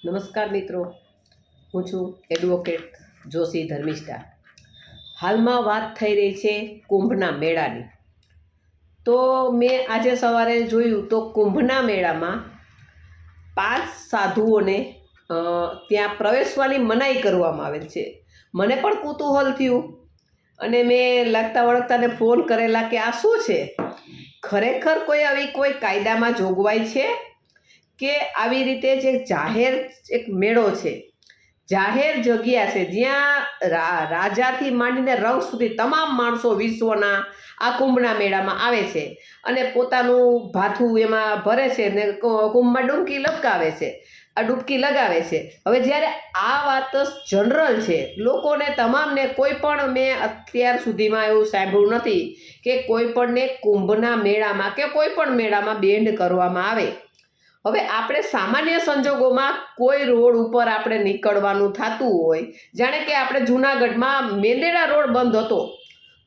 નમસ્કાર મિત્રો, હું છું એડવોકેટ જોશી ધર્મિષ્ઠા. હાલમાં વાત થઈ રહી છે કુંભના મેળાની. તો મેં આજે સવારે જોયું તો કુંભના મેળામાં 5 સાધુઓને ત્યાં પ્રવેશવાની મનાઈ કરવામાં આવેલ છે. મને પણ કુતૂહલ થયું અને મેં લાગતા વળગતાને ફોન કરેલા કે આ શું છે, ખરેખર કોઈ કાયદામાં જોગવાઈ છે કે આવી રીતે જે જાહેર એક મેળો છે, જાહેર જગ્યા છે જ્યાં રાજાથી માંડીને રંગ સુધી તમામ માણસો વિશ્વના આ કુંભના મેળામાં આવે છે અને પોતાનું ભાથું એમાં ભરે છે ને કુંભમાં ડૂબકી લગાવે છે. હવે જ્યારે આ વાત જનરલ છે, લોકોને તમામને કોઈ પણ, મેં અત્યાર સુધીમાં એવું સાંભળ્યું નથી કે કોઈ પણને કુંભના મેળામાં કે કોઈ પણ મેળામાં બેન્ડ કરવામાં આવે. હવે આપણે સામાન્ય સંજોગોમાં કોઈ રોડ ઉપર આપણે નીકળવાનું થતું હોય, જાણે કે આપણે જૂનાગઢમાં મેંદેડા રોડ બંધ હતો,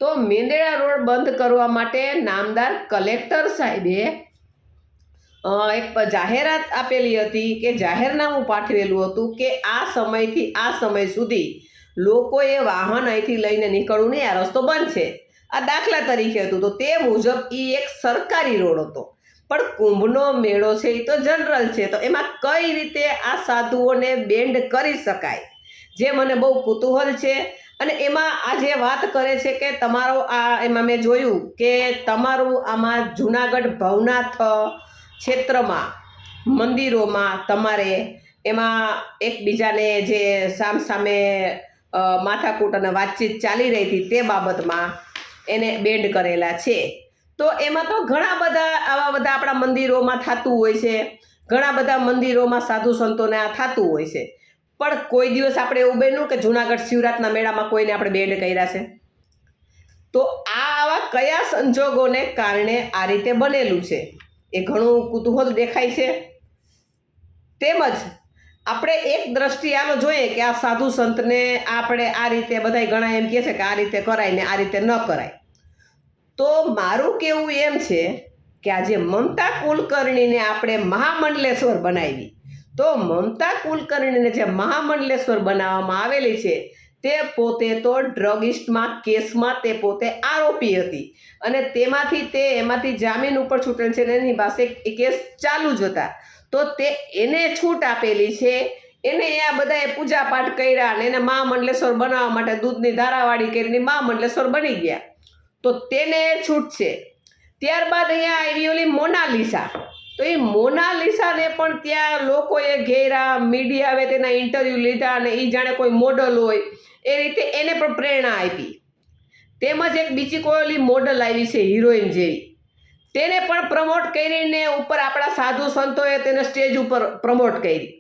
તો મેંદેડા રોડ બંધ કરવા માટે નામદાર કલેક્ટર સાહેબે એક જાહેરાત આપેલી હતી કે જાહેરનામું પાઠવેલું હતું કે આ સમયથી આ સમય સુધી લોકોએ વાહન અહીંથી લઈને નીકળવું નહીં, આ રસ્તો બંધ છે. આ દાખલા તરીકે હતું, તો તે મુજબ એ એક સરકારી રોડ હતો. પણ કુંભનો મેળો છે એ તો જનરલ છે, તો એમાં કઈ રીતે આ સાધુઓને બેન્ડ કરી શકાય, જે મને બહુ કુતૂહલ છે. અને એમાં આજે વાત કરે છે કે તમારો એમાં મેં જોયું કે તમારું આમાં જૂનાગઢ ભવનાથ ક્ષેત્રમાં મંદિરોમાં તમારે એમાં એકબીજાને જે સામસામે માથાકૂટ અને વાતચીત ચાલી રહી હતી તે બાબતમાં એને બેન્ડ કરેલા છે. તો એમાં તો ઘણા બધા આવા બધા આપણા મંદિરોમાં થતું હોય છે, ઘણા બધા મંદિરોમાં સાધુ સંતોને આ થતું હોય છે. પણ કોઈ દિવસ આપણે એવું બન્યું કે જૂનાગઢ શિવરાતના મેળામાં કોઈને આપણે બેન્ડ કર્યા છે? તો આવા કયા સંજોગોને કારણે આ રીતે બનેલું છે એ ઘણું કુતૂહલ દેખાય છે. તેમજ આપણે એક દ્રષ્ટિ આનો જોઈએ કે આ સાધુ સંતને આપણે આ રીતે બધાય ઘણા એમ કહે છે કે આ રીતે કરાય ને આ રીતે ન કરાય. તો મારું કહેવું એમ છે કે આજે મમતા કુલકર્ણીને આપણે મહામંડલેશ્વર બનાવી, તો મમતા કુલકર્ણીને જે મહામંડલેશ્વર બનાવવામાં આવેલી છે તે પોતે તો ડ્રગિસ્ટમાં કેસમાં તે પોતે આરોપી હતી અને એમાંથી જામીન ઉપર છૂટેલ છે અને એની પાસે એ કેસ ચાલુ જ હતા. તો એને છૂટ આપેલી છે, એને આ બધાએ પૂજાપાઠ કર્યા અને એને મહામંડલેશ્વર બનાવવા માટે દૂધની ધારાવાળી કરીને મહામંડલેશ્વર બની ગયા, તો તેને છૂટ છે. ત્યારબાદ અહીંયા આવી ઓલી મોનાલિસા, તો એ મોનાલિસાને પણ ત્યાં લોકોએ ઘેરા, મીડિયાએ તેના ઇન્ટરવ્યૂ લીધા અને એ જાણે કોઈ મોડલ હોય એ રીતે એને પણ પ્રેરણા આપી. તેમજ એક બીજી કોઈ ઓલી મોડલ આવી છે હિરોઈન જેવી, તેને પણ પ્રમોટ કરીને ઉપર આપણા સાધુ સંતોએ તેને સ્ટેજ ઉપર પ્રમોટ કરી.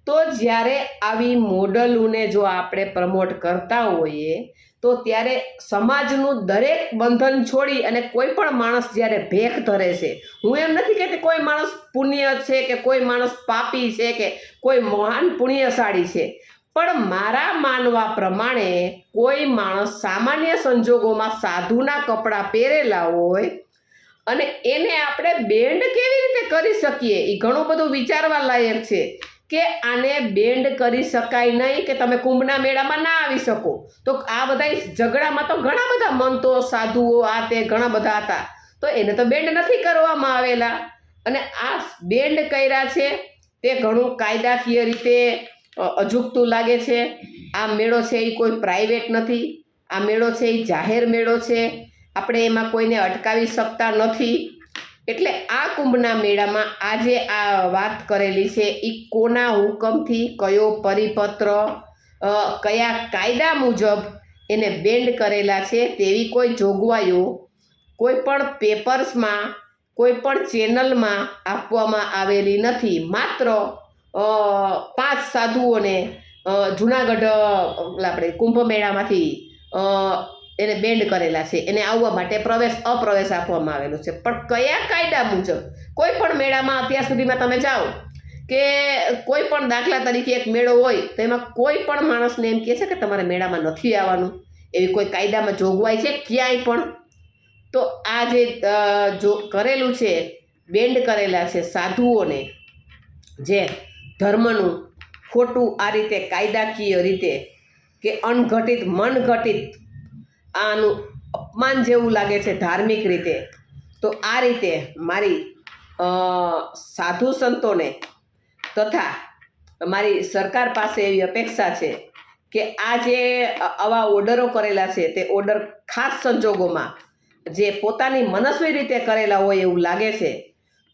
તો જ્યારે આવી મોડલોને જો આપણે પ્રમોટ કરતા હોઈએ તો ત્યારે સમાજનું દરેક બંધન છોડી અને કોઈ પણ માણસ જ્યારે ભેખ ધરે છે, હું એમ નથી કહેતી કોઈ માણસ પુણ્ય છે કે કોઈ માણસ પાપી છે કે કોઈ મહાન પુણ્યશાળી છે, પણ મારા માનવા પ્રમાણે કોઈ માણસ સામાન્ય સંજોગોમાં સાધુના કપડાં પહેરેલા હોય અને એને આપણે બેન્ડ કેવી રીતે કરી શકીએ, એ ઘણું બધું વિચારવા લાયક છે કે આને બેન્ડ કરી શકાય નહીં કે તમે કુંભના મેળામાં ના આવી શકો. તો આ બધા ઝઘડામાં તો ઘણા બધા મંતો, સાધુઓ, આ તે ઘણા બધા હતા, તો એને તો બેન્ડ નથી કરવામાં આવેલા. અને આ બેન્ડ કર્યા છે તે ઘણું કાયદાકીય રીતે અજુગતું લાગે છે. આ મેળો છે એ કોઈ પ્રાઇવેટ નથી, આ મેળો છે એ જાહેર મેળો છે, આપણે એમાં કોઈને અટકાવી શકતા નથી. એટલે આ કુંભના મેળામાં આજે આ વાત કરેલી છે એ કોના હુકમથી, કયો પરિપત્ર, કયા કાયદા મુજબ એને બેન્ડ કરેલા છે તેવી કોઈ જોગવાઈઓ કોઈ પણ પેપર્સમાં, કોઈ પણ ચેનલમાં આપવામાં આવેલી નથી. માત્ર 5 સાધુઓને જૂનાગઢ આપણે કુંભ મેળામાંથી એને બેન્ડ કરેલા છે, એને આવવા માટે અપ્રવેશ આપવામાં આવેલો છે. પણ કયા કાયદા મુજબ? કોઈ પણ મેળામાં અત્યાર સુધીમાં તમે જાઓ કે કોઈ પણ દાખલા તરીકે એક મેળો હોય તો એમાં કોઈ પણ માણસને એમ કહે છે કે તમારે મેળામાં નથી આવવાનું, એવી કોઈ કાયદામાં જોગવાઈ છે ક્યાંય પણ? તો આ જે કરેલું છે, બેન્ડ કરેલા છે સાધુઓને, જે ધર્મનું ખોટું આ રીતે કાયદાકીય રીતે કે અણઘટિત મનઘટિત આનું અપમાન જેવું લાગે છે ધાર્મિક રીતે. તો આ રીતે મારી સાધુ સંતોને તથા મારી સરકાર પાસે એવી અપેક્ષા છે કે આ જે આવા ઓર્ડરો કરેલા છે તે ઓર્ડર ખાસ સંજોગોમાં જે પોતાની મનસ્વી રીતે કરેલા હોય એવું લાગે છે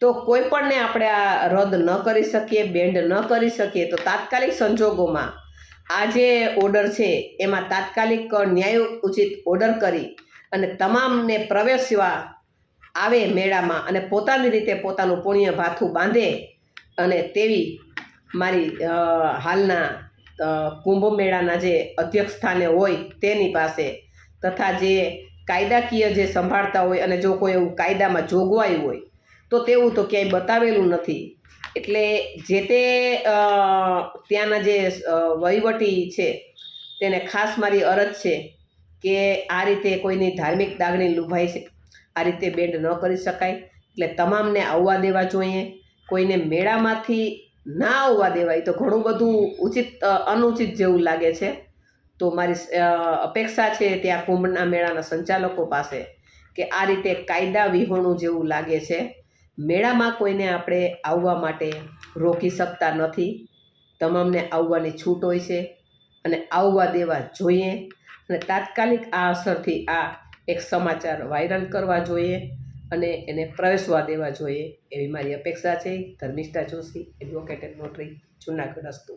તો કોઈ પણને આપણે આ રદ ન કરી શકીએ, બેન્ડ ન કરી શકીએ. તો તાત્કાલિક સંજોગોમાં આ જે ઓર્ડર છે એમાં તાત્કાલિક ન્યાયોચિત ઓર્ડર કરી અને તમામને પ્રવેશવા આવે મેળામાં અને પોતાની રીતે પોતાનું પુણ્ય ભાથું બાંધે અને તેવી મારી હાલના કુંભ મેળાના જે અધ્યક્ષ સ્થાને હોય તેની પાસે તથા જે કાયદાકીય જે સંભાળતા હોય અને જો કોઈ એવું કાયદામાં જોગવાઈ હોય તો તેવું તો ક્યાંય બતાવેલું નથી. એટલે જે તે ત્યાંના જે વહીવટી છે તેને ખાસ મારી અરજ છે કે આ રીતે કોઈની ધાર્મિક લાગણી લુભાઈ છે આ રીતે બેન્ડ ન કરી શકાય. એટલે તમામને આવવા દેવા જોઈએ. કોઈને મેળામાંથી ના આવવા દેવાય તો ઘણું બધું અનુચિત જેવું લાગે છે. તો મારી અપેક્ષા છે ત્યાં કુંભના મેળાના સંચાલકો પાસે કે આ રીતે કાયદા વિહોણું જેવું લાગે છે. મેળામાં કોઈને આપણે આવવા માટે રોકી શકતા નથી. તમામને આવવાની છૂટ હોય છે અને આવવા દેવા જોઈએ અને તાત્કાલિક આ અસરથી આ એક સમાચાર વાયરલ કરવા જોઈએ અને એને પ્રવેશવા દેવા જોઈએ એવી મારી અપેક્ષા છે. Dharmishtha Joshi, advocate and notary, Junagadh. અસ્તુ.